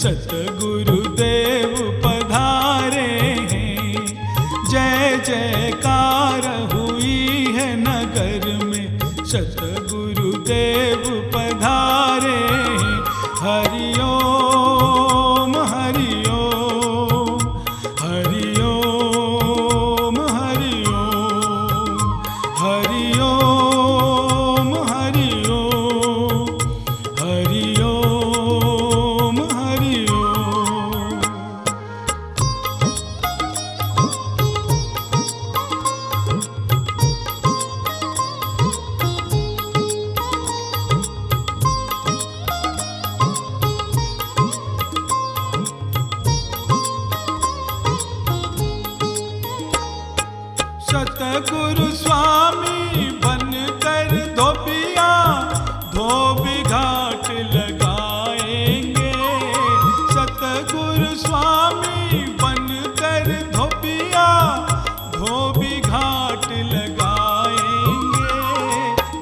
सतगुरुदेव पधारे हैं। जय जयकार हुई है नगर में, सतगुरुदेव पधारे हैं। हरि ओम हरि ओम, हरि ओम हरि ओम, हरि ओम हरि ओम, हरि ओम हरि ओम। सतगुरु स्वामी बनकर धोबिया धोबी घाट लगाएंगे। सतगुरु स्वामी बनकर धोबिया धोबी घाट लगाएंगे।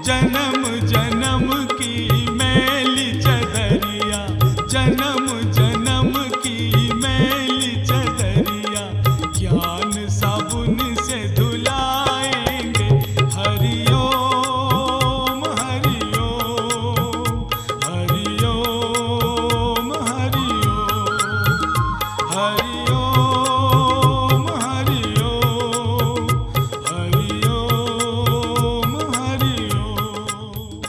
जन्म जन्म की मैली चदरिया, जन्म जन्म की मैली चदरिया, ज्ञान साबुन से धुलाएंगे। हरि ओम हरि ओम, हरि ओम हरि ओम, हरि ओम हरि ओम, हरि ओम हरि ओम।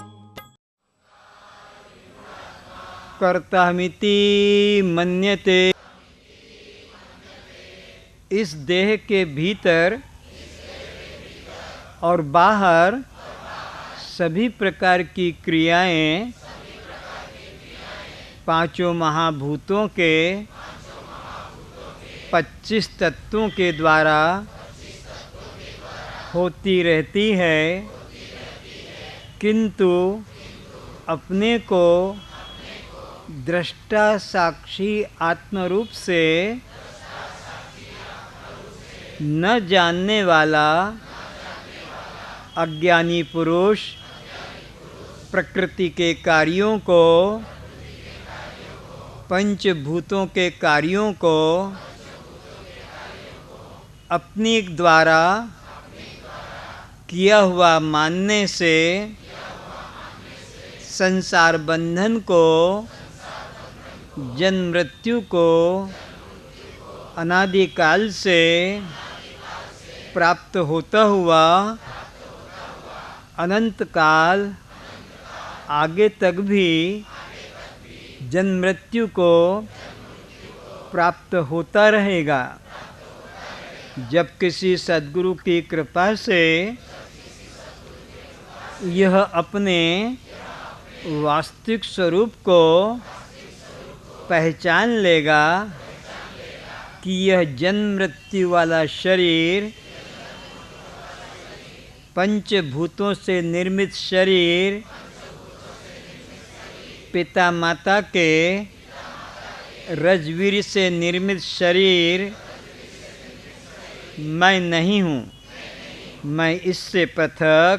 कर्तामिति मन्यते। इस देह के भीतर और बाहर सभी प्रकार की क्रियाएं पांचों महाभूतों के 25 तत्वों के द्वारा होती रहती है, किंतु अपने को दृष्टा साक्षी आत्मरूप से न जानने वाला अज्ञानी पुरुष प्रकृति के कार्यों को, पंचभूतों के कार्यों को अपने द्वारा किया हुआ मानने से संसार बंधन को, जन्म मृत्यु को अनादिकाल से प्राप्त होता हुआ अनंत काल आगे तक भी जन्म मृत्यु को प्राप्त होता रहेगा। जब किसी सद्गुरु की कृपा से यह अपने वास्तविक स्वरूप को पहचान लेगा कि यह जन्म मृत्यु वाला शरीर, पंचभूतों से निर्मित शरीर, पिता माता के रजवीर से निर्मित शरीर मैं नहीं हूँ। मैं इससे पृथक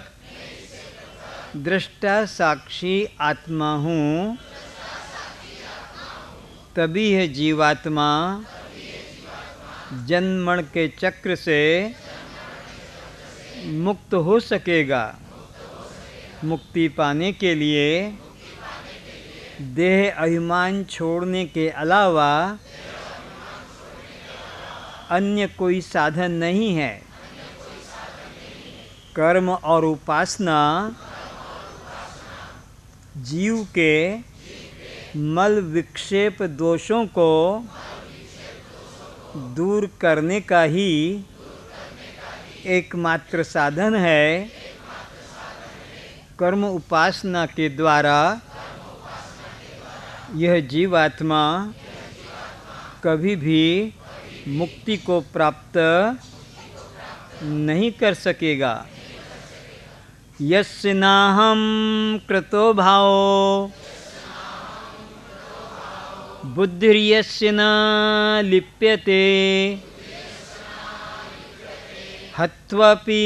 दृष्टा साक्षी आत्मा हूँ। तभी है जीवात्मा जन्म मरण के चक्र से मुक्त हो सकेगा। मुक्ति पाने के लिए देह अभिमान छोड़ने के अलावा अन्य कोई साधन नहीं है। कर्म और उपासना जीव के मल विक्षेप दोषों को दूर करने का ही एकमात्र साधन है। कर्म उपासना के द्वारा यह जीवात्मा कभी भी मुक्ति को प्राप्त नहीं कर सकेगा। यस्य नाहं कृतो भावो बुद्धिर्यस्य न लिप्यते हत्वापि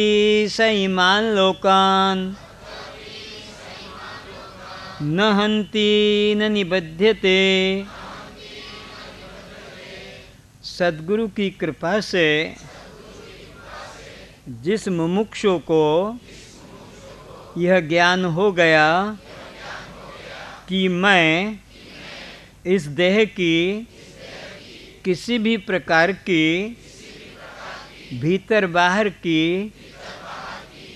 स इमान् लोकान् न हन्ति न निबध्यते सद्गुरु की कृपा से जिस मुमुक्षु को यह ज्ञान हो गया कि मैं इस देह की किसी भी प्रकार की भीतर बाहर की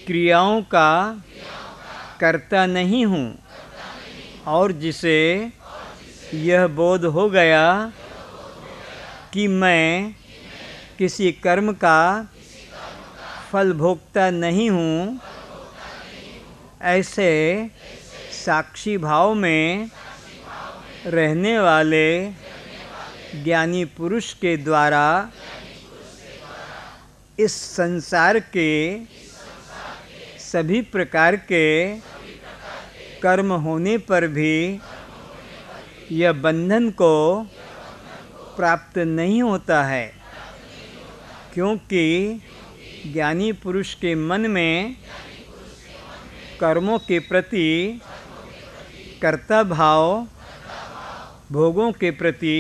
क्रियाओं का करता नहीं हूँ, और जिसे यह बोध हो गया कि मैं किसी कर्म का फल भोगता नहीं हूँ, ऐसे साक्षी भाव में रहने वाले ज्ञानी पुरुष के द्वारा इस संसार के सभी प्रकार के कर्म होने पर भी यह बंधन को प्राप्त नहीं होता है, क्योंकि ज्ञानी पुरुष के मन में कर्मों के प्रति कर्ता भाव, भोगों के प्रति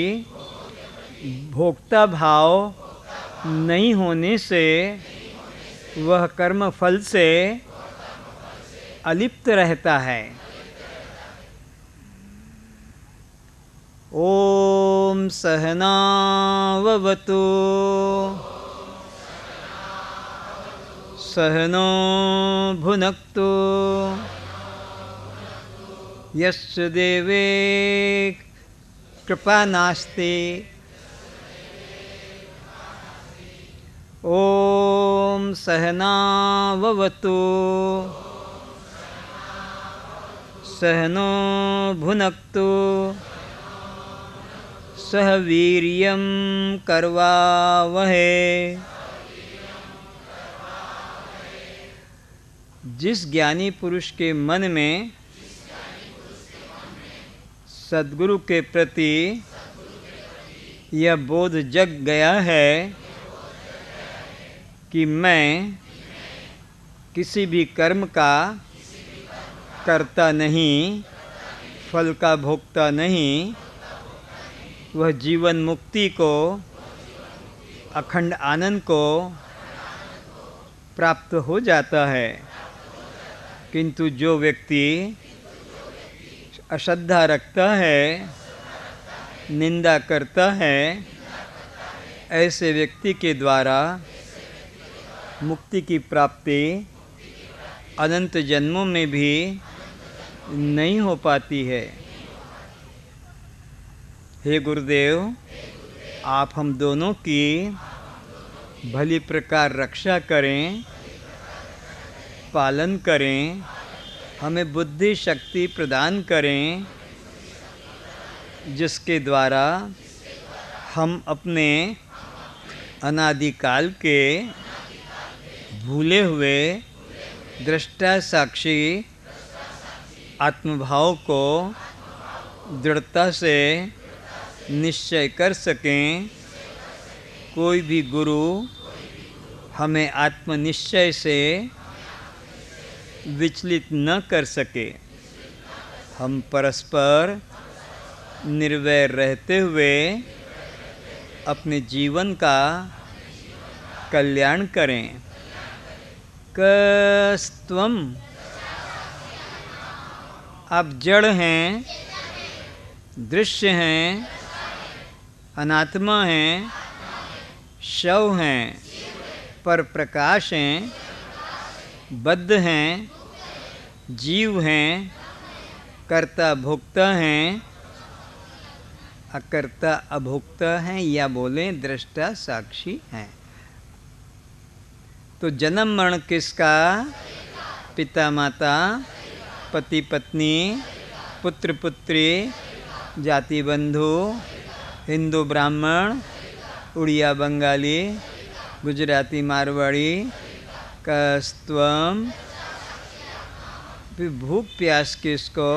भोक्ता भाव नहीं होने से वह कर्म फल से अलिप्त रहता है। ओम सहना ववतु सहनो भुनक्तु यस्य देवे कृपा नास्ति। ओम सहना ववतु सहनो भुनक्तु सह वीर्यं करवावहै। जिस ज्ञानी पुरुष के मन में सद्गुरु के प्रति यह बोध जग गया है कि मैं किसी भी कर्म का करता नहीं, फल का भोगता नहीं, वह जीवन मुक्ति को, अखंड आनंद को प्राप्त हो जाता है। किंतु जो व्यक्ति अश्रद्धा रखता है, निंदा करता है, ऐसे व्यक्ति के द्वारा मुक्ति की प्राप्ति अनंत जन्मों में भी नहीं हो पाती है। हे गुरुदेव, आप हम दोनों की भली प्रकार रक्षा करें, पालन करें, हमें बुद्धि शक्ति प्रदान करें, जिसके द्वारा हम अपने अनादिकाल के भूले हुए दृष्टा साक्षी आत्मभाव को दृढ़ता से निश्चय कर सकें। कोई भी गुरु हमें आत्मनिश्चय से विचलित न कर सके। हम परस्पर निर्वैर रहते हुए अपने जीवन का कल्याण करें। कस्त्वम, आप जड़ हैं, दृश्य हैं, अनात्मा हैं, शव हैं, पर प्रकाश हैं, बद्ध हैं, जीव हैं, कर्ता भोक्ता हैं, अकर्ता अभोक्ता हैं, या बोलें दृष्टा साक्षी हैं। तो जन्म मरण किसका? पिता माता, पति पत्नी, पुत्र पुत्री, जाति बंधु, हिंदू ब्राह्मण, उड़िया बंगाली, गुजराती मारवाड़ी, कस्त्वम, भूख प्यास किसको,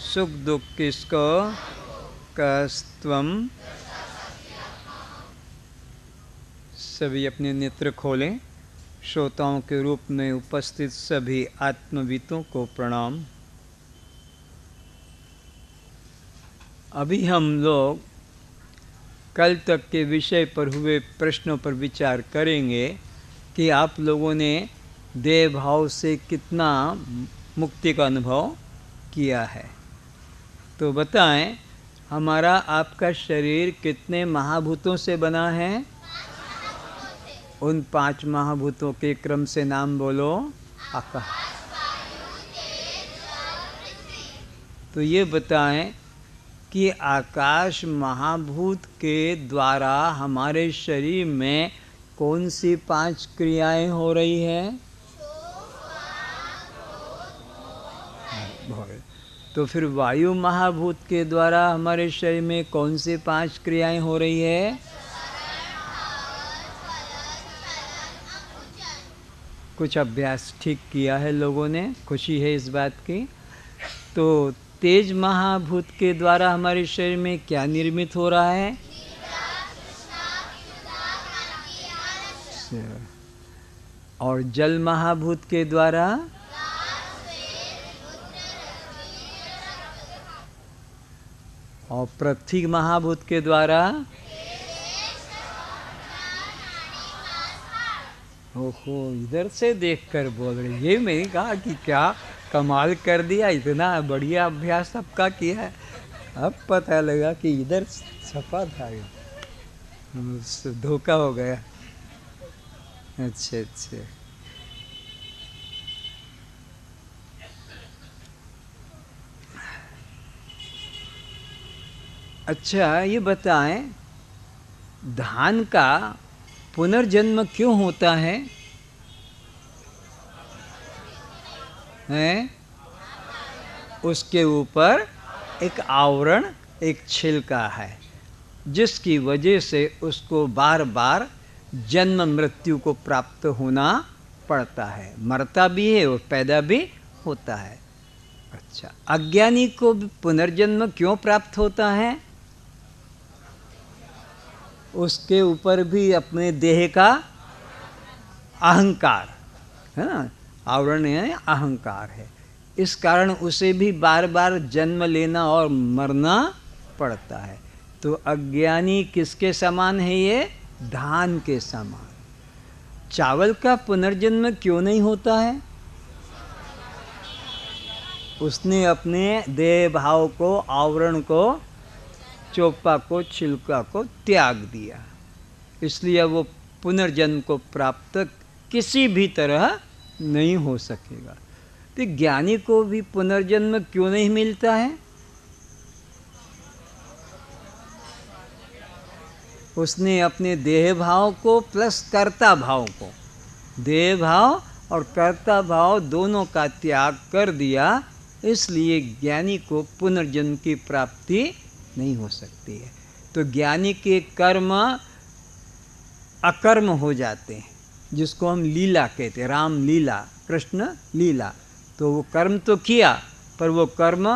सुख दुख किसको, कस्त्वम। सभी अपने नेत्र खोलें। श्रोताओं के रूप में उपस्थित सभी आत्मवितों को प्रणाम। अभी हम लोग कल तक के विषय पर हुए प्रश्नों पर विचार करेंगे कि आप लोगों ने देह भाव से कितना मुक्ति का अनुभव किया है। तो बताएं, हमारा आपका शरीर कितने महाभूतों से बना है? उन 5 महाभूतों के क्रम से नाम बोलो। आकाश। तो ये बताएं कि आकाश महाभूत के द्वारा हमारे शरीर में कौन सी 5 क्रियाएं हो रही हैं? तो फिर वायु महाभूत के द्वारा हमारे शरीर में कौन सी 5 क्रियाएं हो रही है? कुछ अभ्यास ठीक किया है लोगों ने, खुशी है इस बात की। तो तेज महाभूत के द्वारा हमारे शरीर में क्या निर्मित हो रहा है? और जल महाभूत के द्वारा और पृथ्वी महाभूत के द्वारा ओहो, इधर से देखकर बोल रहे। ये मैंने कहा कि क्या कमाल कर दिया, इतना बढ़िया अभ्यास सबका किया है। अब पता लगा कि इधर छपा था, धोखा हो गया। अच्छा। अच्छा, ये बताएं, धान का पुनर्जन्म क्यों होता है? उसके ऊपर एक आवरण, एक छिलका है, जिसकी वजह से उसको बार बार जन्म मृत्यु को प्राप्त होना पड़ता है। मरता भी है और पैदा भी होता है। अच्छा, अज्ञानी को पुनर्जन्म क्यों प्राप्त होता है? उसके ऊपर भी अपने देह का अहंकार है ना, आवरण है, अहंकार है। इस कारण उसे भी बार बार जन्म लेना और मरना पड़ता है। तो अज्ञानी किसके समान है? ये धान के समान। चावल का पुनर्जन्म क्यों नहीं होता है? उसने अपने देह भाव को, आवरण को, चोपा को, छिलका को त्याग दिया, इसलिए वो पुनर्जन्म को प्राप्त किसी भी तरह नहीं हो सकेगा। तो ज्ञानी को भी पुनर्जन्म क्यों नहीं मिलता है? उसने अपने देह भाव को प्लस कर्ता भाव को, देह भाव और कर्ता भाव दोनों का त्याग कर दिया, इसलिए ज्ञानी को पुनर्जन्म की प्राप्ति नहीं हो सकती है। तो ज्ञानी के कर्म अकर्म हो जाते हैं, जिसको हम लीला कहते हैं, राम लीला, कृष्ण लीला। तो वो कर्म तो किया, पर वो कर्म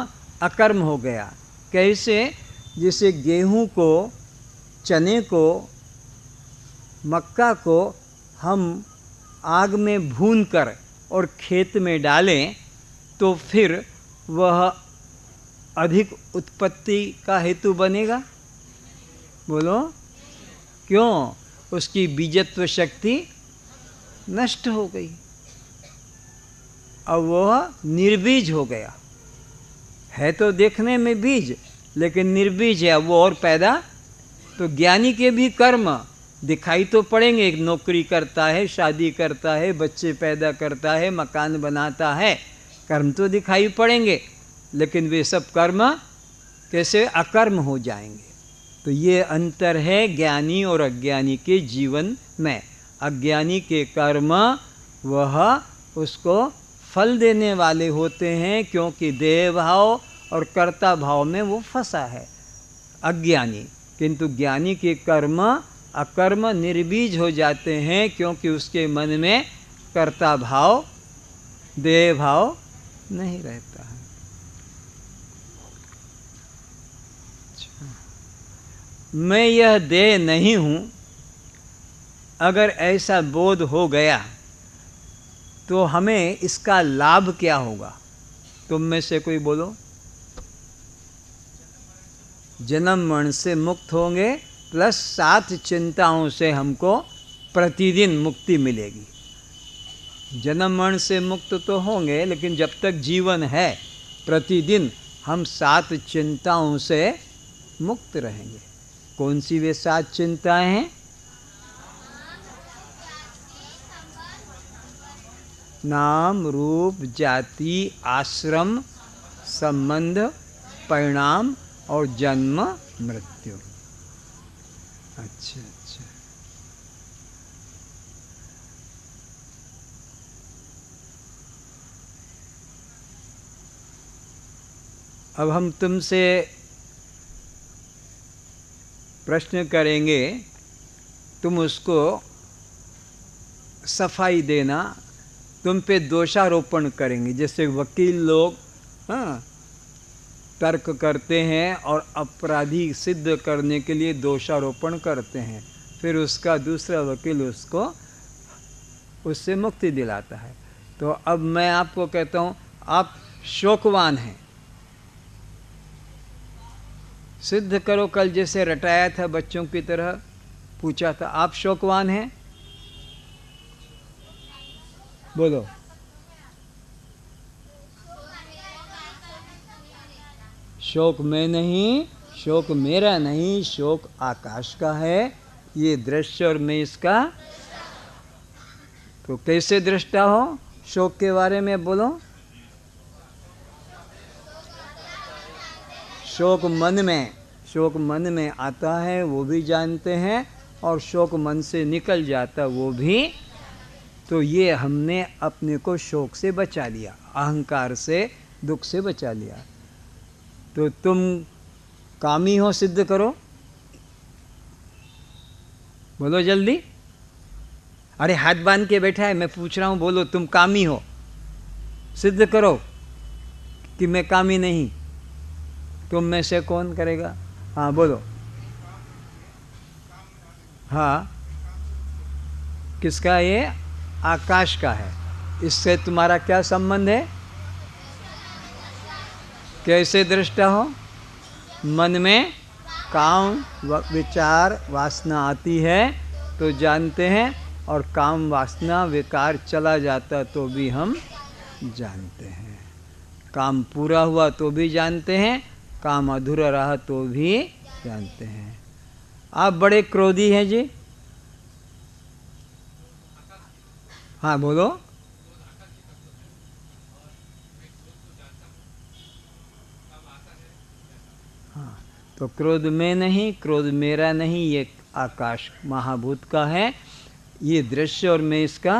अकर्म हो गया। कैसे? जैसे गेहूं को, चने को, मक्का को हम आग में भूनकर और खेत में डालें तो फिर वह अधिक उत्पत्ति का हेतु बनेगा? बोलो क्यों? उसकी बीजत्व शक्ति नष्ट हो गई, अब वह निर्बीज हो गया। है तो देखने में बीज, लेकिन निर्बीज है, अब वो और पैदा। तो ज्ञानी के भी कर्म दिखाई तो पड़ेंगे। एक नौकरी करता है, शादी करता है, बच्चे पैदा करता है, मकान बनाता है, कर्म तो दिखाई पड़ेंगे, लेकिन वे सब कर्म कैसे अकर्म हो जाएंगे। तो ये अंतर है ज्ञानी और अज्ञानी के जीवन में। अज्ञानी के कर्म वह उसको फल देने वाले होते हैं, क्योंकि देह भाव और कर्ता भाव में वो फंसा है अज्ञानी। किंतु ज्ञानी के कर्म अकर्म निर्बीज हो जाते हैं, क्योंकि उसके मन में कर्ता भाव, देह भाव नहीं रहता है। मैं यह देह नहीं हूँ, अगर ऐसा बोध हो गया तो हमें इसका लाभ क्या होगा? तुम में से कोई बोलो। जन्म मरण से मुक्त होंगे प्लस 7 चिंताओं से हमको प्रतिदिन मुक्ति मिलेगी। जन्म मरण से मुक्त तो होंगे, लेकिन जब तक जीवन है प्रतिदिन हम 7 चिंताओं से मुक्त रहेंगे। कौन सी वे 7 चिंताएं हैं? नाम, रूप, जाति, आश्रम, संबंध, परिणाम और जन्म मृत्यु। अच्छा अच्छा, अब हम तुमसे प्रश्न करेंगे, तुम उसको सफाई देना, तुम पे दोषारोपण करेंगे। जैसे वकील लोग तर्क करते हैं और अपराधी सिद्ध करने के लिए दोषारोपण करते हैं, फिर उसका दूसरा वकील उससे मुक्ति दिलाता है। तो अब मैं आपको कहता हूँ, आप शोकवान हैं, सिद्ध करो। कल जैसे रटाया था बच्चों की तरह, पूछा था, आप शोकवान हैं? बोलो। शोक मैं नहीं, शोक मेरा नहीं, शोक आकाश का है। ये दृश्य और मैं इसका। तो कैसे दृष्टा हो? शोक के बारे में बोलो। शोक मन में आता है वो भी जानते हैं, और शोक मन से निकल जाता वो भी। तो ये हमने अपने को शोक से बचा लिया, अहंकार से, दुख से बचा लिया। तो तुम कामी हो, सिद्ध करो। बोलो जल्दी। अरे हाथ बांध के बैठा है, मैं पूछ रहा हूँ, बोलो तुम कामी हो, सिद्ध करो कि मैं कामी नहीं। तुम में से कौन करेगा? हाँ बोलो। हाँ, किसका? ये आकाश का है। इससे तुम्हारा क्या संबंध है? कैसे दृष्टा हो? मन में काम विचार वासना आती है तो जानते हैं, और काम वासना विकार चला जाता तो भी हम जानते हैं। काम पूरा हुआ तो भी जानते हैं, काम अधूरा रहा तो भी जानते हैं। आप बड़े क्रोधी हैं जी। हाँ बोलो। हाँ, तो क्रोध में नहीं, क्रोध मेरा नहीं, ये आकाश महाभूत का है। ये दृश्य और मैं इसका।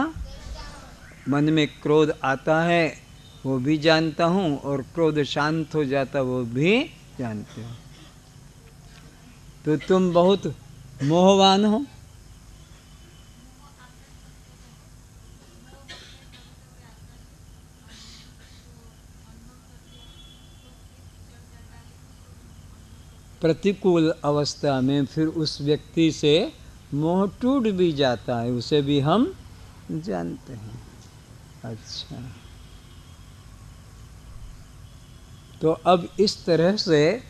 मन में क्रोध आता है वो भी जानता हूँ, और क्रोध शांत हो जाता वो भी जानते हो। तो तुम बहुत मोहवान हो। प्रतिकूल अवस्था में फिर उस व्यक्ति से मोह टूट भी जाता है, उसे भी हम जानते हैं। अच्छा, तो अब इस तरह से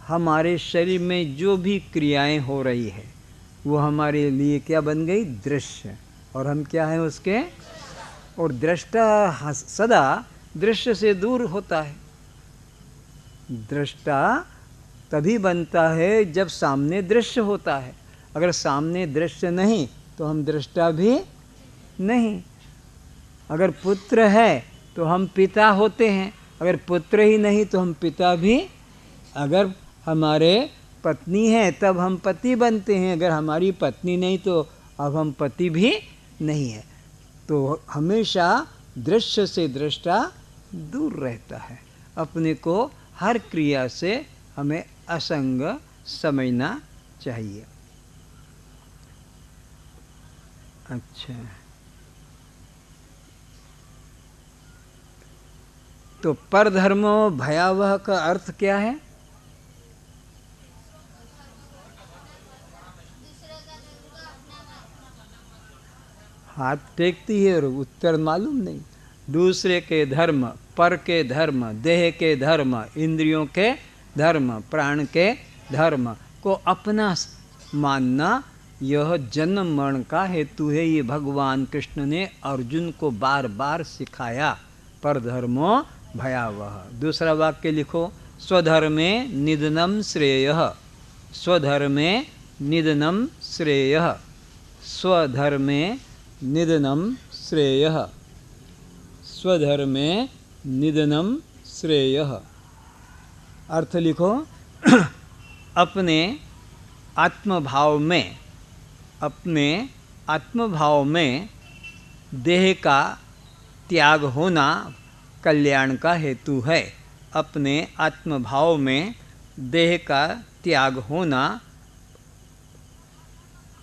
हमारे शरीर में जो भी क्रियाएं हो रही है वो हमारे लिए क्या बन गई? दृश्य। और हम क्या हैं उसके? और दृष्टा सदा दृश्य से दूर होता है। दृष्टा तभी बनता है जब सामने दृश्य होता है। अगर सामने दृश्य नहीं तो हम दृष्टा भी नहीं। अगर पुत्र है तो हम पिता होते हैं, अगर पुत्र ही नहीं तो हम पिता भी। अगर हमारे पत्नी है तब हम पति बनते हैं, अगर हमारी पत्नी नहीं तो अब हम पति भी नहीं है। तो हमेशा दृश्य से दृष्टा दूर रहता है। अपने को हर क्रिया से हमें असंग समझना चाहिए। अच्छा, तो परधर्मो भयावह का अर्थ क्या है? हाथ टेकती है और उत्तर मालूम नहीं। दूसरे के धर्म, पर के धर्म, देह के धर्म, इंद्रियों के धर्म, प्राण के धर्म को अपना मानना यह जन्म मरण का हेतु है। ये भगवान कृष्ण ने अर्जुन को बार बार सिखाया। परधर्मो भयावह। दूसरा वाक्य लिखो, स्वधर्मे निधनम श्रेयः। स्वधर्मे निधनम श्रेयः। स्वधर्मे निधनम श्रेयः। स्वधर्मे निधनम श्रेयः। अर्थ लिखो, अपने आत्मभाव में, अपने आत्मभाव में देह का त्याग होना कल्याण का हेतु है। अपने आत्मभाव में देह का त्याग होना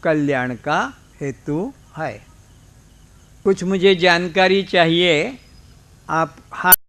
कल्याण का हेतु है। कुछ मुझे जानकारी चाहिए, आप हाथ